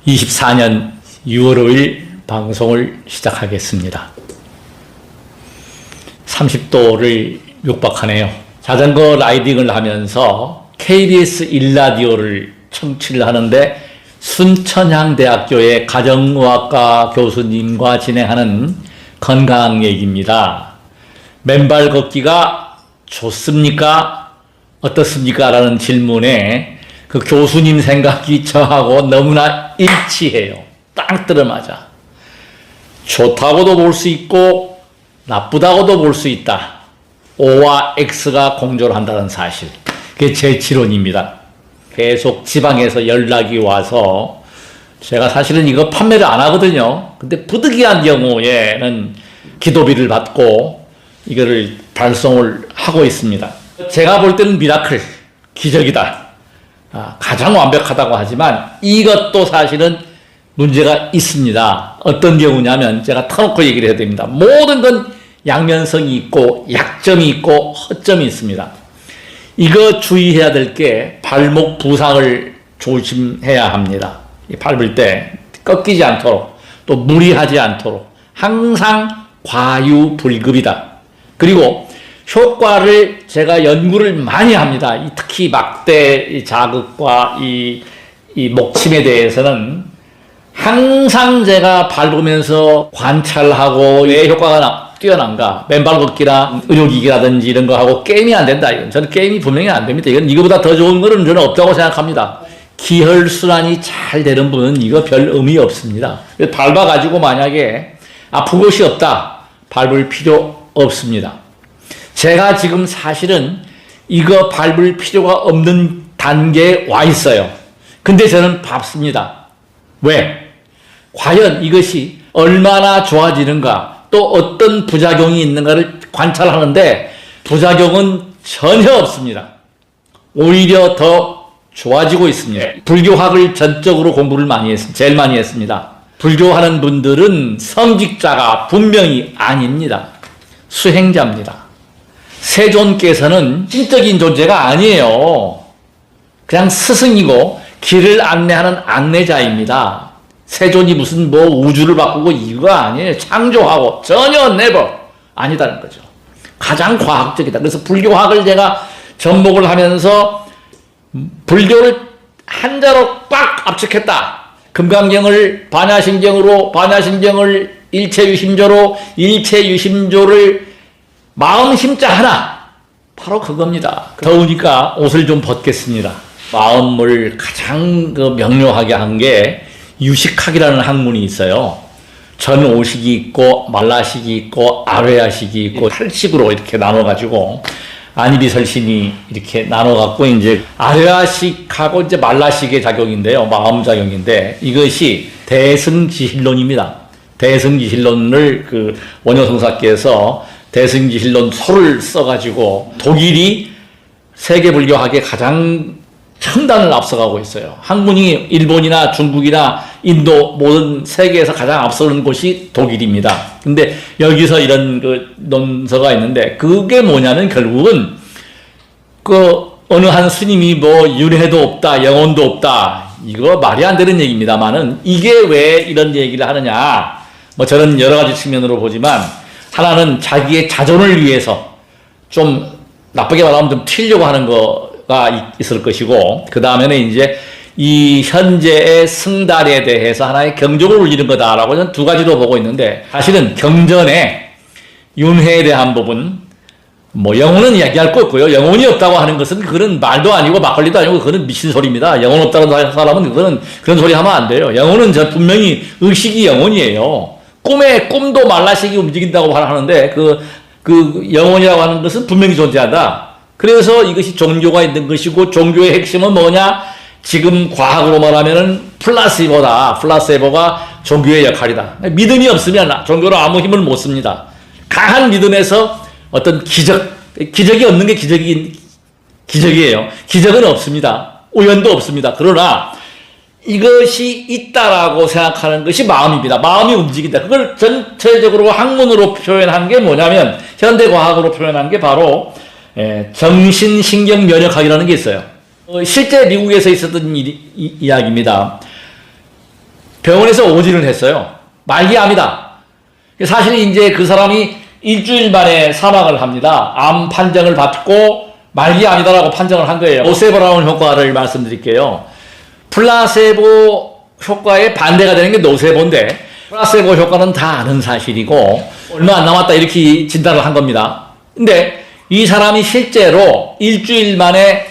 24년 6월 5일 방송을 시작하겠습니다. 30도를 육박하네요. 자전거 라이딩을 하면서 KBS 1라디오를 청취를 하는데 순천향대학교의 가정의학과 교수님과 진행하는 건강 얘기입니다. 맨발 걷기가 좋습니까? 어떻습니까? 라는 질문에 그 교수님 생각이 저하고 너무나 일치해요. 딱 들어맞아. 좋다고도 볼 수 있고 나쁘다고도 볼 수 있다. O와 X가 공존을 한다는 사실. 그게 제 지론입니다. 계속 지방에서 연락이 와서 제가 사실은 이거 판매를 안 하거든요. 근데 부득이한 경우에는 기도비를 받고 이거를 발송을 하고 있습니다. 제가 볼 때는 미라클, 기적이다. 가장 완벽하다고 하지만 이것도 사실은 문제가 있습니다. 어떤 경우냐면 제가 터놓고 얘기를 해야 됩니다. 모든 건 양면성이 있고 약점이 있고 허점이 있습니다. 이거 주의해야 될 게 발목 부상을 조심해야 합니다. 밟을 때 꺾이지 않도록 또 무리하지 않도록 항상 과유불급이다. 그리고 효과를 제가 연구를 많이 합니다. 특히 막대 자극과 이 목침에 대해서는 항상 제가 밟으면서 관찰하고 왜 효과가 뛰어난가. 맨발 걷기나 의료기기라든지 이런 거 하고 게임이 안 된다. 이건 저는 게임이 분명히 안 됩니다. 이건 이거보다 더 좋은 거는 저는 없다고 생각합니다. 기혈순환이 잘 되는 분은 이거 별 의미 없습니다. 밟아가지고 만약에 아픈 곳이 없다. 밟을 필요 없습니다. 제가 지금 사실은 이거 밟을 필요가 없는 단계에 와 있어요. 근데 저는 밟습니다. 왜? 과연 이것이 얼마나 좋아지는가, 또 어떤 부작용이 있는가를 관찰하는데 부작용은 전혀 없습니다. 오히려 더 좋아지고 있습니다. 불교학을 전적으로 공부를 제일 많이 했습니다. 불교하는 분들은 성직자가 분명히 아닙니다. 수행자입니다. 세존께서는 신적인 존재가 아니에요. 그냥 스승이고 길을 안내하는 안내자입니다. 세존이 무슨 우주를 바꾸고 이거 아니에요. 창조하고 전혀 네버 아니다는 거죠. 가장 과학적이다. 그래서 불교학을 제가 접목을 하면서 불교를 한자로 빡 압축했다. 금강경을 반야신경을 일체유심조로, 일체유심조를 마음 힘자 하나, 바로 그겁니다. 더우니까 옷을 좀 벗겠습니다. 마음을 가장 명료하게 한 게 유식학이라는 학문이 있어요. 전오식이 있고 말라식이 있고 아뢰아식이 있고 8식으로 이렇게 나눠가지고 안이비설신이 이렇게 나눠갖고 이제 아뢰아식하고 이제 말라식의 작용인데요. 마음 작용인데 이것이 대승지실론입니다. 대승지실론을 그 원효성사께서 대승지실론 소를 써가지고 독일이 세계불교학의 가장 첨단을 앞서가고 있어요. 학문이 일본이나 중국이나 인도 모든 세계에서 가장 앞서는 곳이 독일입니다. 근데 여기서 이런 그 논서가 있는데 그게 뭐냐면 결국은 그 어느 한 스님이 윤회도 없다, 영혼도 없다. 이거 말이 안 되는 얘기입니다만은 이게 왜 이런 얘기를 하느냐. 저는 여러 가지 측면으로 보지만 하나는 자기의 자존을 위해서 좀 나쁘게 말하면 좀 튀려고 하는 거가 있을 것이고, 그 다음에는 이제 이 현재의 승달에 대해서 하나의 경종을 울리는 거다라고 저는 두 가지로 보고 있는데, 사실은 경전에 윤회에 대한 부분, 영혼은 이야기할 거 없고요. 영혼이 없다고 하는 것은 그건 말도 아니고 막걸리도 아니고 그거는 미친 소리입니다. 영혼 없다는 사람은 그런 소리 하면 안 돼요. 영혼은 분명히 의식이 영혼이에요. 꿈도 말라식이 움직인다고 하는데 그 영혼이라고 하는 것은 분명히 존재한다. 그래서 이것이 종교가 있는 것이고, 종교의 핵심은 뭐냐? 지금 과학으로 말하면은 플라시보다, 플라세보가 종교의 역할이다. 믿음이 없으면 종교로 아무 힘을 못 씁니다. 강한 믿음에서 어떤 기적이 없는 게 기적이에요. 기적은 없습니다. 우연도 없습니다. 그러나 이것이 있다라고 생각하는 것이 마음입니다. 마음이 움직인다. 그걸 전체적으로 학문으로 표현한 게 뭐냐면, 현대과학으로 표현한 게 바로 정신신경면역학이라는 게 있어요. 실제 미국에서 있었던 이야기입니다. 병원에서 오진을 했어요. 말기암이다. 사실 이제 그 사람이 일주일 만에 사망을 합니다. 암 판정을 받고 말기암이다라고 판정을 한 거예요. 노세브라운 효과를 말씀드릴게요. 플라세보 효과에 반대가 되는 게 노세보인데, 플라세보 효과는 다 아는 사실이고 얼마 안 남았다 이렇게 진단을 한 겁니다. 근데 이 사람이 실제로 일주일 만에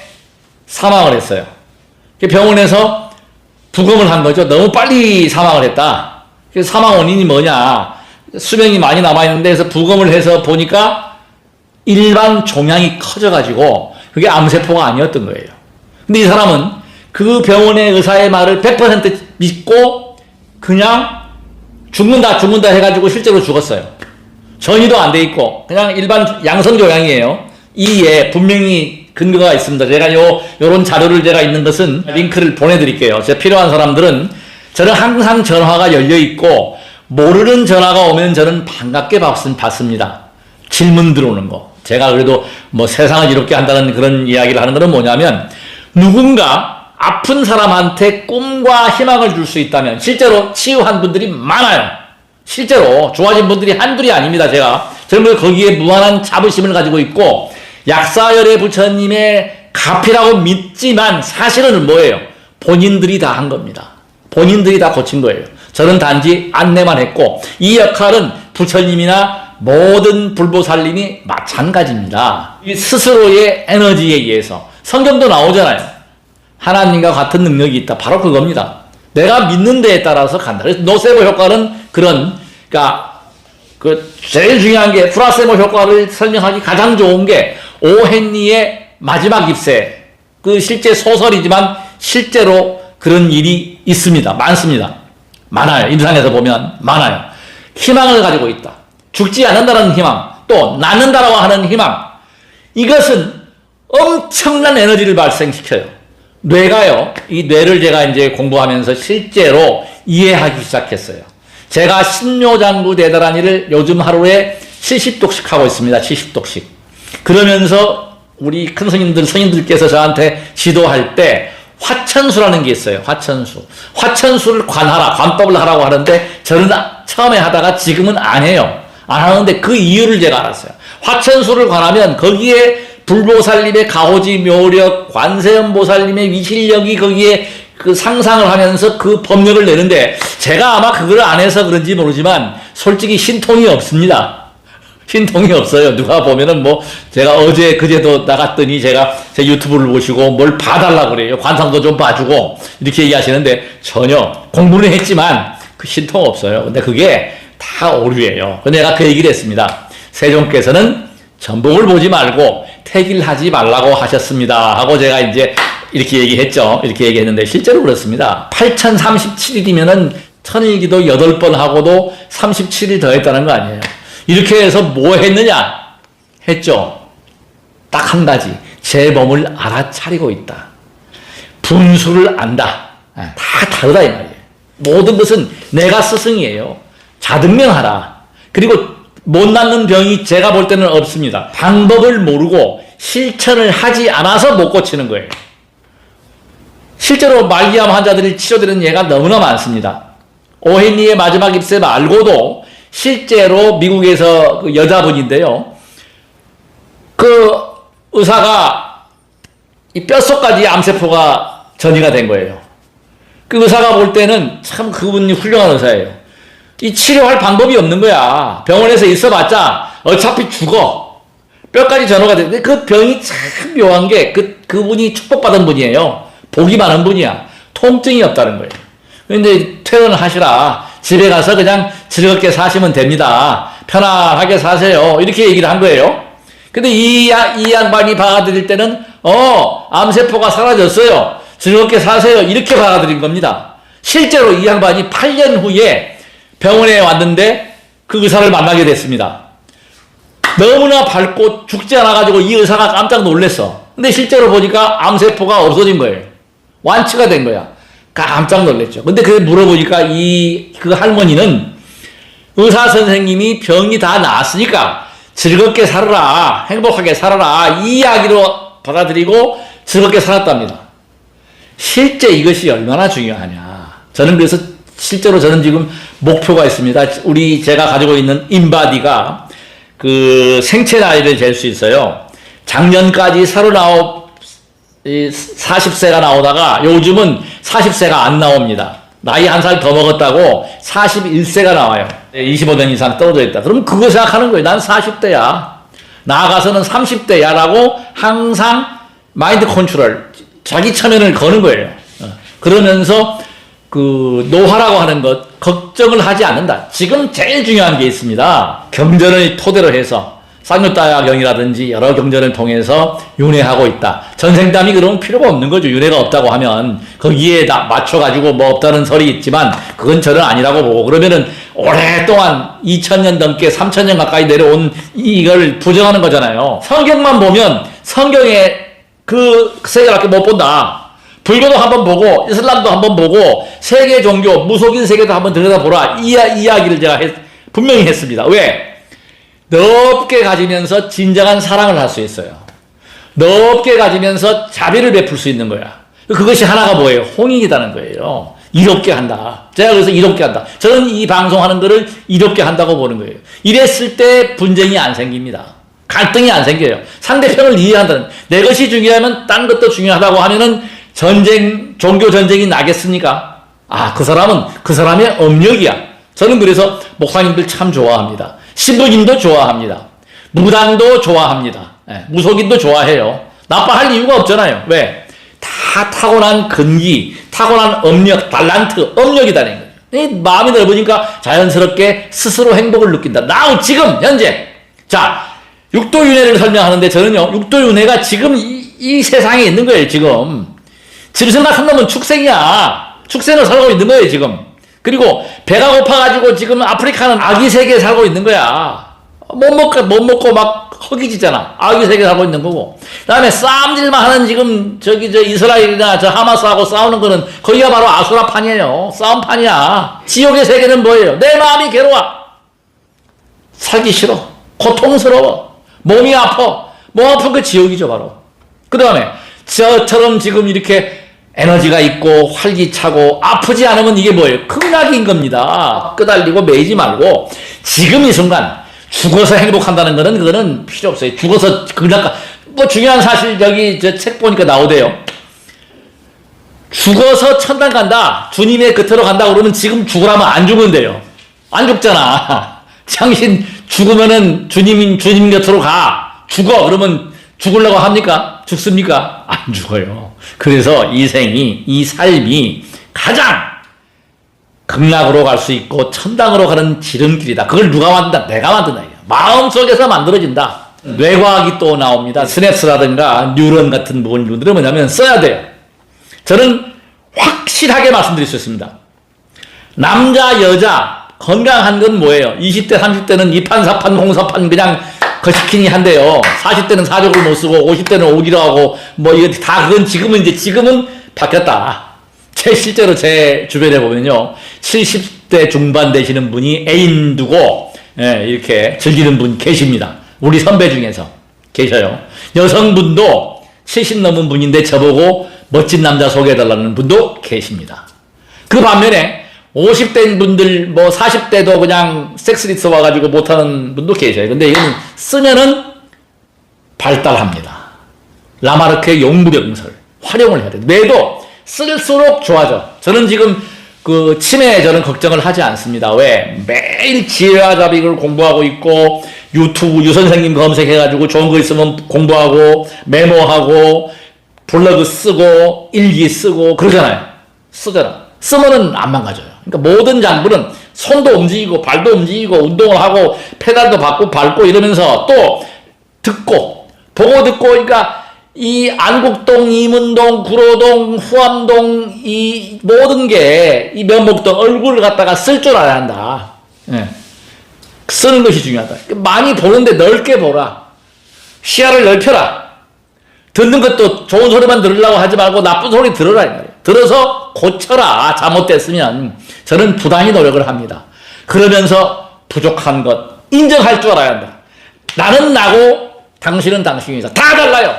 사망을 했어요. 병원에서 부검을 한 거죠. 너무 빨리 사망을 했다. 그래서 사망 원인이 뭐냐, 수명이 많이 남아있는데 해서 부검을 해서 보니까 일반 종양이 커져가지고 그게 암세포가 아니었던 거예요. 근데 이 사람은 그 병원의 의사의 말을 100% 믿고 그냥 죽는다 해가지고 실제로 죽었어요. 전이도 안 돼 있고 그냥 일반 양성종양이에요. 이에 분명히 근거가 있습니다. 제가 요런 자료를 제가 있는 것은 링크를 보내드릴게요. 제가 필요한 사람들은, 저는 항상 전화가 열려 있고 모르는 전화가 오면 저는 반갑게 받습니다. 질문 들어오는 거. 제가 그래도 뭐 세상을 이롭게 한다는 그런 이야기를 하는 것은 뭐냐면, 누군가 아픈 사람한테 꿈과 희망을 줄 수 있다면, 실제로 치유한 분들이 많아요. 실제로 좋아진 분들이 한둘이 아닙니다. 저는 거기에 무한한 자부심을 가지고 있고, 약사열의 부처님의 가피라고 믿지만 사실은 뭐예요? 본인들이 다 한 겁니다. 본인들이 다 고친 거예요. 저는 단지 안내만 했고, 이 역할은 부처님이나 모든 불보살님이 마찬가지입니다. 이 스스로의 에너지에 의해서. 성경도 나오잖아요. 하나님과 같은 능력이 있다. 바로 그겁니다. 내가 믿는 데에 따라서 간다. 그래서 노세보 효과는 그러니까 제일 중요한 게, 플라세보 효과를 설명하기 가장 좋은 게 오헨리의 마지막 잎새. 실제 소설이지만 실제로 그런 일이 있습니다. 많습니다. 많아요. 임상에서 보면 많아요. 희망을 가지고 있다. 죽지 않는다는 희망, 또 낫는다라고 하는 희망. 이것은 엄청난 에너지를 발생시켜요. 뇌가요. 이 뇌를 제가 이제 공부하면서 실제로 이해하기 시작했어요. 제가 신묘장구 대단한이를 요즘 하루에 70독씩 하고 있습니다. 70독씩. 그러면서 우리 큰 스님들께서 저한테 지도할 때 화천수라는 게 있어요. 화천수를 관법을 하라고 하는데, 저는 처음에 하다가 지금은 안 해요. 안 하는데 그 이유를 제가 알았어요. 화천수를 관하면 거기에 불보살님의 가호지 묘력, 관세음보살님의 위실력이 거기에 상상을 하면서 그 법력을 내는데, 제가 아마 그걸 안 해서 그런지 모르지만 솔직히 신통이 없습니다. 신통이 없어요. 누가 보면은 제가 그제도 나갔더니 제가 제 유튜브를 보시고 뭘 봐달라고 그래요. 관상도 좀 봐주고 이렇게 얘기하시는데, 전혀 공부는 했지만 그 신통 없어요. 근데 그게 다 오류예요. 근데 내가 그 얘기를 했습니다. 세종께서는 전복을 보지 말고 태길하지 말라고 하셨습니다 하고 제가 이제 이렇게 얘기했죠. 이렇게 얘기했는데 실제로 그렇습니다. 8037일이면은 천일기도 8번 하고도 37일 더 했다는 거 아니에요. 이렇게 해서 뭐 했느냐? 했죠. 딱 한 가지. 제 몸을 알아차리고 있다. 분수를 안다. 다 다르다 이 말이에요. 모든 것은 내가 스승이에요. 자등명하라. 그리고 못 낫는 병이 제가 볼 때는 없습니다. 방법을 모르고 실천을 하지 않아서 못 고치는 거예요. 실제로 말기암 환자들이 치료되는 예가 너무나 많습니다. 오헨리의 마지막 잎새 말고도 실제로 미국에서 그 여자분인데요. 그 의사가 이 뼛속까지 암세포가 전이가 된 거예요. 그 의사가 볼 때는 참 그분이 훌륭한 의사예요. 이 치료할 방법이 없는 거야. 병원에서 있어봤자 어차피 죽어. 뼈까지 전호가 되는데 그 병이 참 묘한 게 그분이 축복받은 분이에요. 복이 많은 분이야. 통증이 없다는 거예요. 그런데 퇴원을 하시라. 집에 가서 그냥 즐겁게 사시면 됩니다. 편안하게 사세요. 이렇게 얘기를 한 거예요. 근데 이 양반이 받아들일 때는 암세포가 사라졌어요. 즐겁게 사세요. 이렇게 받아들인 겁니다. 실제로 이 양반이 8년 후에 병원에 왔는데 그 의사를 만나게 됐습니다. 너무나 밝고 죽지 않아가지고 이 의사가 깜짝 놀랐어. 근데 실제로 보니까 암세포가 없어진 거예요. 완치가 된 거야. 깜짝 놀랐죠. 근데 그걸 물어보니까 그 할머니는 의사 선생님이 병이 다 나았으니까 즐겁게 살아라, 행복하게 살아라, 이 이야기로 받아들이고 즐겁게 살았답니다. 실제 이것이 얼마나 중요하냐. 저는 그래서 실제로 저는 지금 목표가 있습니다. 제가 가지고 있는 인바디가 그 생체 나이를 잴 수 있어요. 작년까지 40세가 나오다가 요즘은 40세가 안 나옵니다. 나이 한 살 더 먹었다고 41세가 나와요. 25년 이상 떨어져 있다. 그럼 그거 생각하는 거예요. 난 40대야. 나아가서는 30대야 라고 항상 마인드 컨트롤, 자기 체면을 거는 거예요. 그러면서 그 노화라고 하는 것 걱정을 하지 않는다. 지금 제일 중요한 게 있습니다. 경전을 토대로 해서 쌍욕다야경이라든지 여러 경전을 통해서 윤회하고 있다. 전생담이 그러면 필요가 없는 거죠. 윤회가 없다고 하면 거기에 다 맞춰가지고 뭐 없다는 설이 있지만 그건 저는 아니라고 보고, 그러면은 오랫동안 2000년 넘게 3000년 가까이 내려온 이걸 부정하는 거잖아요. 성경만 보면 성경에 그 세계밖에 못 본다. 불교도 한번 보고 이슬람도 한번 보고 세계 종교 무속인 세계도 한번 들여다보라. 이야기를 제가 분명히 했습니다. 왜? 넓게 가지면서 진정한 사랑을 할 수 있어요. 넓게 가지면서 자비를 베풀 수 있는 거야. 그것이 하나가 뭐예요? 홍익이라는 거예요. 이롭게 한다. 제가 그래서 이롭게 한다. 저는 이 방송하는 거를 이롭게 한다고 보는 거예요. 이랬을 때 분쟁이 안 생깁니다. 갈등이 안 생겨요. 상대편을 이해한다는, 내 것이 중요하면 딴 것도 중요하다고 하면은 종교 전쟁이 나겠습니까? 아, 그 사람은 그 사람의 업력이야. 저는 그래서 목사님들 참 좋아합니다. 신부님도 좋아합니다. 무당도 좋아합니다. 무속인도 좋아해요. 나빠할 이유가 없잖아요. 왜? 다 타고난 근기, 타고난 업력, 달란트, 업력이다는 거예요. 마음이 넓으니까 자연스럽게 스스로 행복을 느낀다. 나우 지금 현재. 자, 육도윤회를 설명하는데 저는요, 육도윤회가 지금 이 세상에 있는 거예요. 지금 짐승같은 놈은 축생이야. 축생을 살고 있는 거예요 지금. 그리고 배가 고파가지고 지금 아프리카는 아기 세계에 살고 있는 거야. 못 먹고 막 허기지잖아. 아기 세계에 살고 있는 거고. 그 다음에 싸움질만 하는 지금 이스라엘이나 하마스하고 싸우는 거는 거기가 바로 아수라판이에요. 싸움판이야. 지옥의 세계는 뭐예요? 내 마음이 괴로워. 살기 싫어. 고통스러워. 몸이 아파. 몸 아픈 그 지옥이죠 바로. 그 다음에 저처럼 지금 이렇게 에너지가 있고 활기차고 아프지 않으면 이게 뭐예요? 극락인 겁니다. 끄달리고 매이지 말고 지금 이 순간 죽어서 행복한다는 거는 그거는 필요 없어요. 죽어서 극락, 뭐 중요한 사실 저기 저 책 보니까 나오대요. 죽어서 천당 간다. 주님의 곁으로 간다 그러면 지금 죽으라면 안 죽은대요. 안 죽잖아. 당신 죽으면은 주님 곁으로 가. 죽어. 그러면 죽으려고 합니까? 죽습니까? 안 죽어요. 그래서 이 삶이 가장 극락으로 갈 수 있고 천당으로 가는 지름길이다. 그걸 누가 만든다? 내가 만든다. 마음속에서 만들어진다. 뇌과학이 또 나옵니다. 스냅스라든가 뉴런 같은 부분들은 뭐냐면 써야 돼요. 저는 확실하게 말씀드릴 수 있습니다. 남자, 여자 건강한 건 뭐예요? 20대, 30대는 2판, 4판, 공사판 그냥 거시키니 한데요. 40대는 사족을 못 쓰고 50대는 오기로 하고 뭐 이거 다 그건 지금은 바뀌었다. 실제로 제 주변에 보면요. 70대 중반 되시는 분이 애인 두고 이렇게 즐기는 분 계십니다. 우리 선배 중에서 계셔요. 여성분도 70 넘은 분인데 저보고 멋진 남자 소개해달라는 분도 계십니다. 그 반면에 50대인 분들, 뭐 40대도 그냥 섹스리스 와가지고 못하는 분도 계셔요. 근데 이건 쓰면은 발달합니다. 라마르크의 용무병설 활용을 해야 돼요. 뇌도 쓸수록 좋아져. 저는 지금 그 치매에 저는 걱정을 하지 않습니다. 왜? 매일 지혜와 자비를 공부하고 있고 유튜브 유 선생님 검색해가지고 좋은 거 있으면 공부하고 메모하고 블로그 쓰고 일기 쓰고 그러잖아요. 쓰면은 안 망가져요. 그러니까 모든 장부는 손도 움직이고 발도 움직이고 운동을 하고 페달도 밟고 이러면서 또 보고 듣고 그러니까 이 안국동, 이문동, 구로동, 후암동 이 모든 게 이 면목동 얼굴을 갖다가 쓸 줄 알아야 한다. 쓰는 것이 중요하다. 많이 보는데 넓게 보라. 시야를 넓혀라. 듣는 것도 좋은 소리만 들으려고 하지 말고 나쁜 소리 들으라. 들어서 고쳐라. 잘못됐으면. 저는 부단히 노력을 합니다. 그러면서 부족한 것 인정할 줄 알아야 한다. 나는 나고 당신은 당신이다. 다 달라요.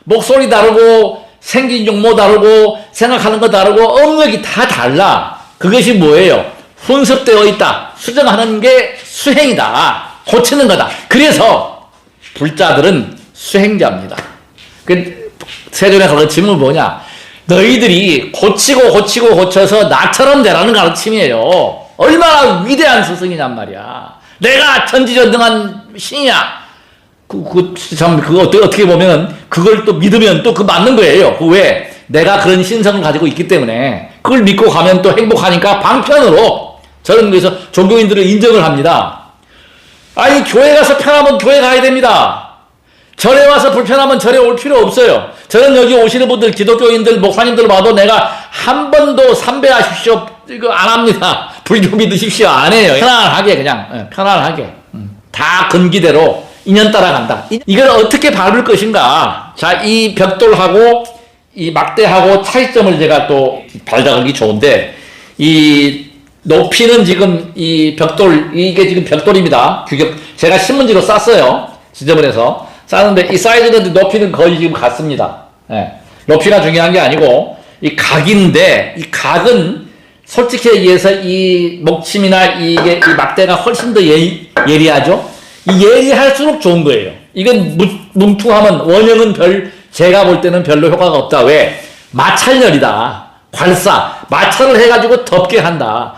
목소리 다르고 생긴 용모 다르고 생각하는 거 다르고 업력이 다 달라. 그것이 뭐예요? 훈습되어 있다. 수정하는 게 수행이다. 고치는 거다. 그래서 불자들은 수행자입니다. 그 세존의 가르침은 뭐냐? 너희들이 고쳐서 나처럼 되라는 가르침이에요. 얼마나 위대한 스승이냔 말이야. 내가 천지전능한 신이야. 어떻게 보면 그걸 또 믿으면 또 그 맞는 거예요. 그 왜? 내가 그런 신성을 가지고 있기 때문에 그걸 믿고 가면 또 행복하니까 방편으로 저는 그래서 종교인들을 인정을 합니다. 아니, 교회 가서 편하면 교회 가야 됩니다. 절에 와서 불편하면 절에 올 필요 없어요. 저는 여기 오시는 분들, 기독교인들, 목사님들 봐도 내가 한 번도 삼배하십시오 이거 안 합니다. 불교 믿으십시오 안 해요. 편안하게 그냥 편안하게 다 근기대로 인연 따라간다. 이걸 어떻게 밟을 것인가. 자, 이 벽돌하고 이 막대하고 차이점을 제가 또 발달하기 좋은데, 이 높이는 지금 이 벽돌, 이게 지금 벽돌입니다. 제가 신문지로 쌌어요. 지저분해서 쌌는데 이 사이즈는 높이는 거의 지금 같습니다. 예. 높이가 중요한 게 아니고 이 각인데, 이 각은 솔직히 얘기해서 이 목침이나 이 막대가 훨씬 더 예리하죠. 이 예리할수록 좋은 거예요. 이건 뭉퉁하면 원형은 제가 볼 때는 별로 효과가 없다. 왜? 마찰열이다. 괄사. 마찰을 해가지고 덮게 한다.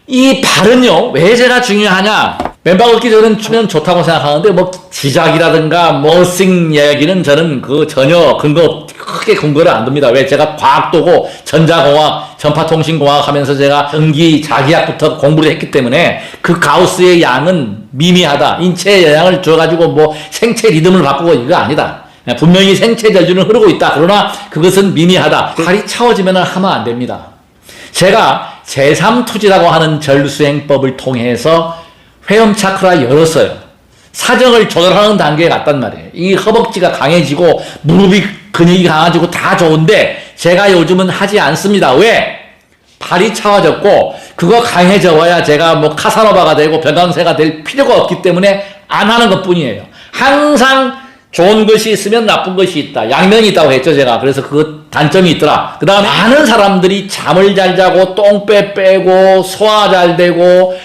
이 발은요, 왜 제가 중요하냐? 맨발 걷기 저는 좋다고 생각하는데, 뭐, 지작이라든가, 머싱 얘기는 저는 전혀 크게 근거를 안 둡니다. 왜? 제가 과학도고, 전자공학, 전파통신공학 하면서 제가 전기, 자기학부터 공부를 했기 때문에, 그 가우스의 양은 미미하다. 인체의 영향을 줘가지고 뭐, 생체 리듬을 바꾸고 이거 아니다. 분명히 생체 저주는 흐르고 있다. 그러나 그것은 미미하다. 발이 차워지면 하면 안 됩니다. 제가 제3투지라고 하는 절수행법을 통해서 회음 차크라 열었어요. 사정을 조절하는 단계에 갔단 말이에요. 이 허벅지가 강해지고 무릎이 근육이 강해지고 다 좋은데 제가 요즘은 하지 않습니다. 왜? 발이 차워졌고 그거 강해져야 제가 뭐 카사노바가 되고 변강세가 될 필요가 없기 때문에 안 하는 것 뿐이에요. 항상 좋은 것이 있으면 나쁜 것이 있다. 양면이 있다고 했죠, 제가. 그래서 그 단점이 있더라. 그 다음에 많은 사람들이 잠을 잘 자고 똥배 빼고 소화 잘 되고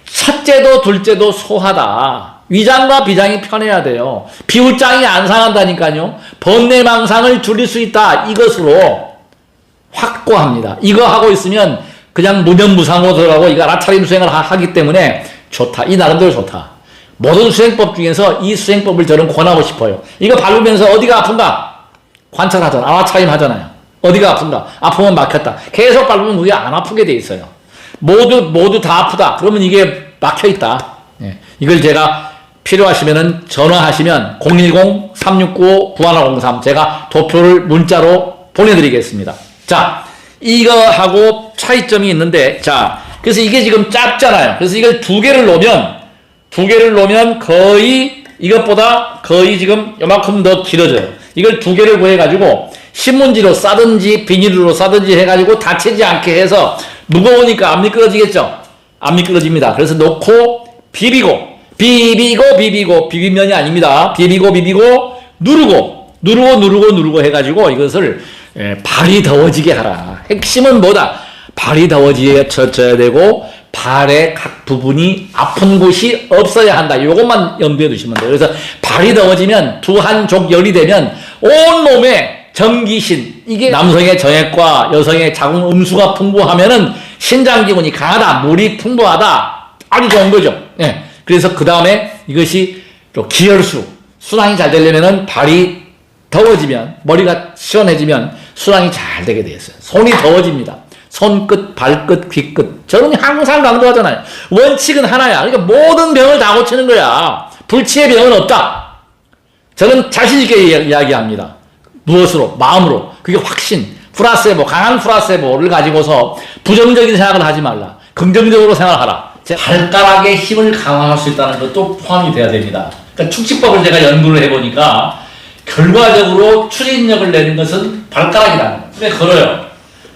첫째도 둘째도 소화다. 위장과 비장이 편해야 돼요. 비후장이 안 상한다니까요. 번뇌망상을 줄일 수 있다. 이것으로 확고합니다. 이거 하고 있으면 그냥 무념무상으로 들어가고 이거 알아차림 수행을 하기 때문에 좋다. 이 나름대로 좋다. 모든 수행법 중에서 이 수행법을 저는 권하고 싶어요. 이거 밟으면서 어디가 아픈가? 관찰하잖아. 알아차림 하잖아요. 어디가 아픈가? 아프면 막혔다. 계속 밟으면 그게 안 아프게 돼 있어요. 모두 다 아프다. 그러면 이게 막혀 있다. 예. 이걸 제가 필요하시면은 전화하시면 010-369-9103 제가 도표를 문자로 보내드리겠습니다. 자, 이거하고 차이점이 있는데, 자, 그래서 이게 지금 짧잖아요. 그래서 이걸 두 개를 놓으면 거의 이것보다 거의 지금 요만큼 더 길어져요. 이걸 두 개를 구해가지고 신문지로 싸든지 비닐로 싸든지 해가지고 다치지 않게 해서 무거우니까 안 미끄러지겠죠? 안 미끄러집니다. 그래서 놓고 비비면이 아닙니다. 비비고 누르고 해가지고 이것을 발이 더워지게 하라. 핵심은 뭐다? 발이 더워져야 되고 발의 각 부분이 아픈 곳이 없어야 한다. 이것만 염두에 두시면 돼요. 그래서 발이 더워지면 두 한족 열이 되면 온몸에 전기신, 이게 남성의 정액과 여성의 자궁 음수가 풍부하면은 신장 기운이 강하다, 물이 풍부하다, 아주 좋은 거죠. 예. 그래서 그 다음에 이것이 또 기혈수, 순환이 잘 되려면은 발이 더워지면, 머리가 시원해지면 순환이 잘 되게 되어 있어요. 손이 더워집니다. 손끝, 발끝, 귀끝. 저는 항상 강조하잖아요. 원칙은 하나야. 그러니까 모든 병을 다 고치는 거야. 불치의 병은 없다. 저는 자신있게 이야기합니다. 무엇으로? 마음으로. 그게 확신, 플라세보, 강한 플라세보를 가지고서 부정적인 생각을 하지 말라. 긍정적으로 생각하라. 발가락의 힘을 강화할 수 있다는 것도 포함이 돼야 됩니다. 그러니까 축지법을 제가 연구를 해보니까 결과적으로 추진력을 내는 것은 발가락이라는 거예요. 근데 걸어요.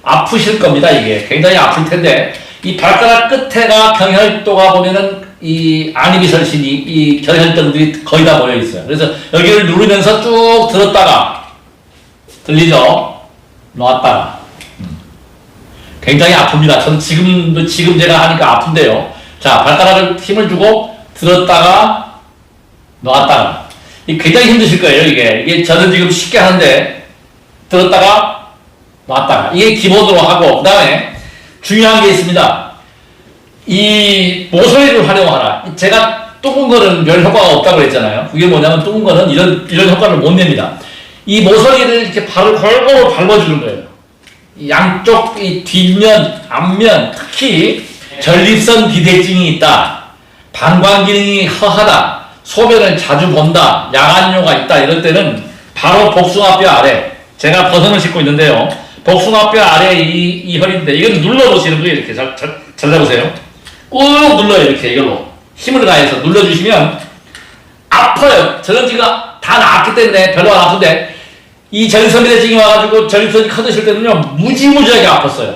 아프실 겁니다. 이게 굉장히 아플 텐데 이 발가락 끝에가 경혈도가 보면은 이 안이비설신이 이 결혈등들이 거의 다 모여 있어요. 그래서 여기를 누르면서 쭉 들었다가 들리죠? 놓았다가 굉장히 아픕니다. 저는 지금 제가 하니까 아픈데요. 자, 발가락을 힘을 주고 들었다가 놨다가. 이게 굉장히 힘드실 거예요, 이게 저는 지금 쉽게 하는데, 들었다가 놨다가. 이게 기본으로 하고, 그 다음에 중요한 게 있습니다. 이 모서리를 활용하라. 제가 뚱은 거는 별 효과가 없다고 그랬잖아요. 그게 뭐냐면 뚱은 거는 이런 효과를 못 냅니다. 이 모서리를 이렇게 골고루 밟아주는 거예요. 양쪽 이 뒷면, 앞면, 특히 전립선 비대증이 있다, 방광 기능이 허하다, 소변을 자주 본다, 야간뇨가 있다, 이럴 때는 바로 복숭아뼈 아래, 제가 버선을 싣고 있는데요. 복숭아뼈 아래 이 혈인데, 이건 눌러보시는 거예요. 이렇게 잘 잡으세요. 꾹 눌러요. 이렇게 이걸로 힘을 가해서 눌러주시면 아파요. 저는 지금 다 나았기 때문에 별로 안 아픈데, 이 전립선 비대증이 와가지고 전립선이 커드실 때는요, 무지무지하게 아팠어요.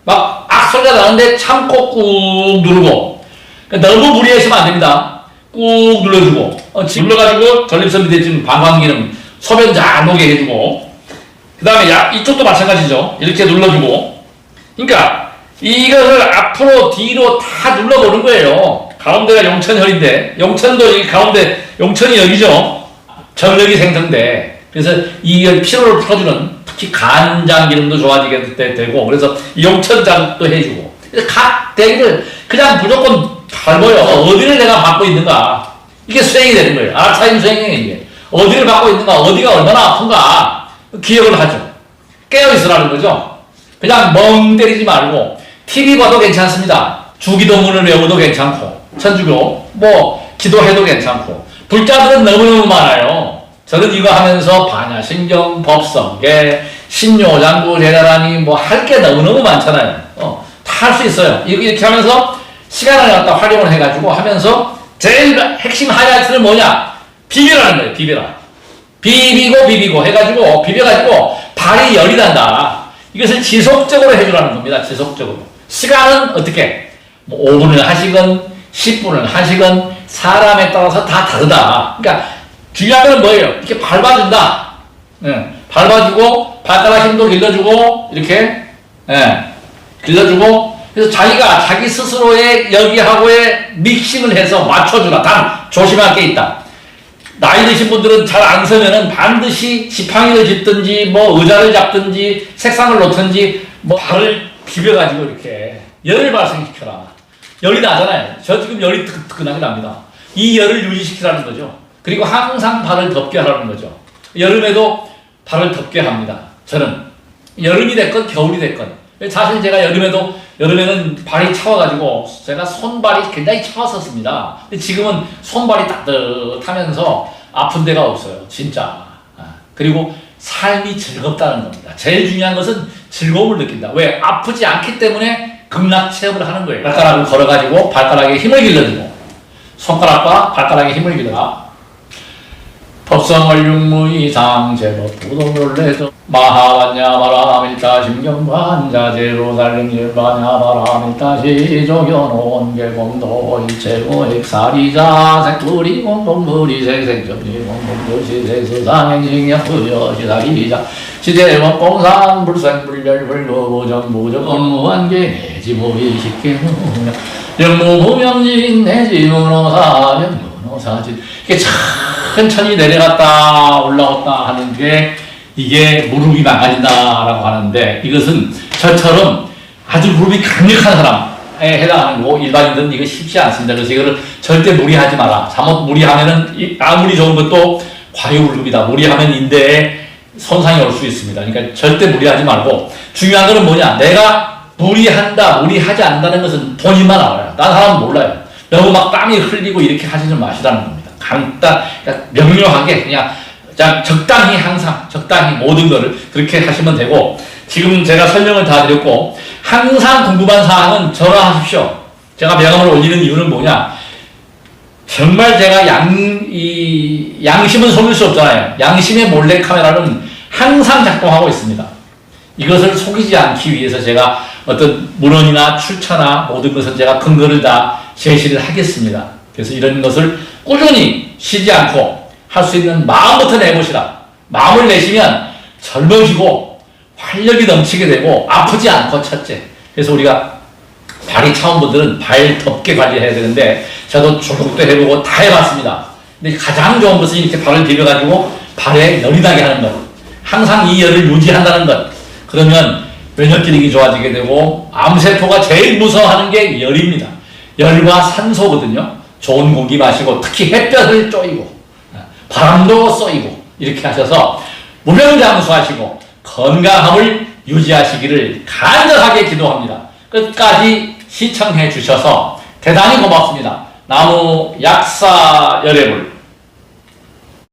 막 악소리가 나는데 참고 꾹 누르고, 그러니까 너무 무리하시면 안 됩니다. 꾹 눌러주고, 눌러가지고 전립선 비대증, 방광기능, 소변 잘 녹게 해주고, 그 다음에 이쪽도 마찬가지죠. 이렇게 눌러주고, 그러니까 이것을 앞으로 뒤로 다 눌러보는 거예요. 가운데가 용천혈인데, 용천도 여기 가운데, 용천이 여기죠. 전력이 생성돼. 그래서 이 피로를 풀어주는, 특히 간장 기능도 좋아지게 되고, 그래서 용천 자극도 해주고, 그래서 각 대기를 그냥 무조건 밟아요. 어디를 내가 받고 있는가, 이게 수행이 되는 거예요. 알타임 수행이에요. 이게 어디를 받고 있는가, 어디가 얼마나 아픈가 기억을 하죠. 깨어있으라는 거죠. 그냥 멍 때리지 말고 TV 봐도 괜찮습니다. 주기도문을 외워도 괜찮고, 천주교 뭐 기도해도 괜찮고. 불자들은 너무너무 많아요. 저는 이거 하면서 반야신경, 법성계, 신묘장구, 제자라니 뭐 할 게 너무너무 많잖아요. 다 할 수 있어요. 이렇게 하면서 시간을 갖다 활용을 해가지고 하면서 제일 핵심 하이라이트는 뭐냐? 비벼라는 거예요. 비벼라. 비비고 해가지고 비벼가지고 발이 열이 난다. 이것을 지속적으로 해주라는 겁니다. 지속적으로. 시간은 어떻게? 뭐 5분을 하시건 10분을 하시건 사람에 따라서 다 다르다. 그러니까 중요한 건 뭐예요? 이렇게 밟아준다. 밟아주고 발가락 힘도 길러주고 이렇게 길러주고, 그래서 자기가 자기 스스로의 여기하고의 믹싱을 해서 맞춰주라. 단 조심할 게 있다. 나이 드신 분들은 잘 안 서면은 반드시 지팡이를 짚든지 뭐 의자를 잡든지 색상을 놓든지 뭐 발을 비벼가지고 이렇게 열을 발생시켜라. 열이 나잖아요. 저 지금 열이 뜨끈하게 납니다. 이 열을 유지시키라는 거죠. 그리고 항상 발을 덥게 하라는 거죠. 여름에도 발을 덥게 합니다. 저는 여름이 됐건 겨울이 됐건. 사실 제가 여름에는 발이 차워가지고 제가 손발이 굉장히 차웠었습니다. 근데 지금은 손발이 따뜻하면서 아픈 데가 없어요. 진짜. 그리고 삶이 즐겁다는 겁니다. 제일 중요한 것은 즐거움을 느낀다. 왜? 아프지 않기 때문에 극락 체험을 하는 거예요. 발가락을 걸어가지고 발가락에 힘을 길러주고, 손가락과 발가락에 힘을 길러라. 법성을 육무이상 제법 부동률내서 마하반야 바라밀타 심경반자 제로살림질반야 바라밀타 시조견온 개공도 일체고 핵사리자 색불이 공동불이 색색점리 공동불시 색수상행징야 후여시사리자 시대원 공상 불생불별 불로보정 무정 업무한계 내지무의식계무명 영무부명진 내지문호사 영문호사진. 이게 천천히 내려갔다 올라왔다 하는 게 이게 무릎이 망가진다라고 하는데, 이것은 저처럼 아주 무릎이 강력한 사람에 해당하는 거고, 일반인들은 이거 쉽지 않습니다. 그래서 이거를 절대 무리하지 마라. 잘못 무리하면은 아무리 좋은 것도 과유불급이다. 무리하면 인대에 손상이 올 수 있습니다. 그러니까 절대 무리하지 말고, 중요한 거는 뭐냐? 내가 무리한다, 무리하지 않는다는 것은 본인만 알아요. 다른 사람은 몰라요. 너무 막 땀이 흘리고 이렇게 하시는 마시라는 겁니다. 간단, 그러니까 명료하게 그냥 적당히, 항상 적당히 모든 거를 그렇게 하시면 되고, 지금 제가 설명을 다 드렸고, 항상 궁금한 사항은 전화하십시오. 제가 명함을 올리는 이유는 뭐냐? 정말 제가 양심은 속일 수 없잖아요. 양심의 몰래카메라는 항상 작동하고 있습니다. 이것을 속이지 않기 위해서 제가 어떤 문헌이나 출처나 모든 것은 제가 근거를 다 제시를 하겠습니다. 그래서 이런 것을 꾸준히 쉬지 않고 할 수 있는 마음부터 내보시라. 마음을 내시면 젊어지고 활력이 넘치게 되고, 아프지 않고, 첫째. 그래서 우리가 발이 차온 분들은 발 덥게 관리해야 되는데 저도 조격도 해보고 다 해봤습니다. 근데 가장 좋은 것은 이렇게 발을 비벼가지고 발에 열이 나게 하는 것. 항상 이 열을 유지한다는 것. 그러면 면역 기능이 좋아지게 되고 암세포가 제일 무서워하는 게 열입니다. 열과 산소거든요. 좋은 공기 마시고 특히 햇볕을 쬐이고 바람도 쏘이고 이렇게 하셔서 무병장수하시고 건강함을 유지하시기를 간절하게 기도합니다. 끝까지 시청해 주셔서 대단히 고맙습니다. 나무 약사 여러분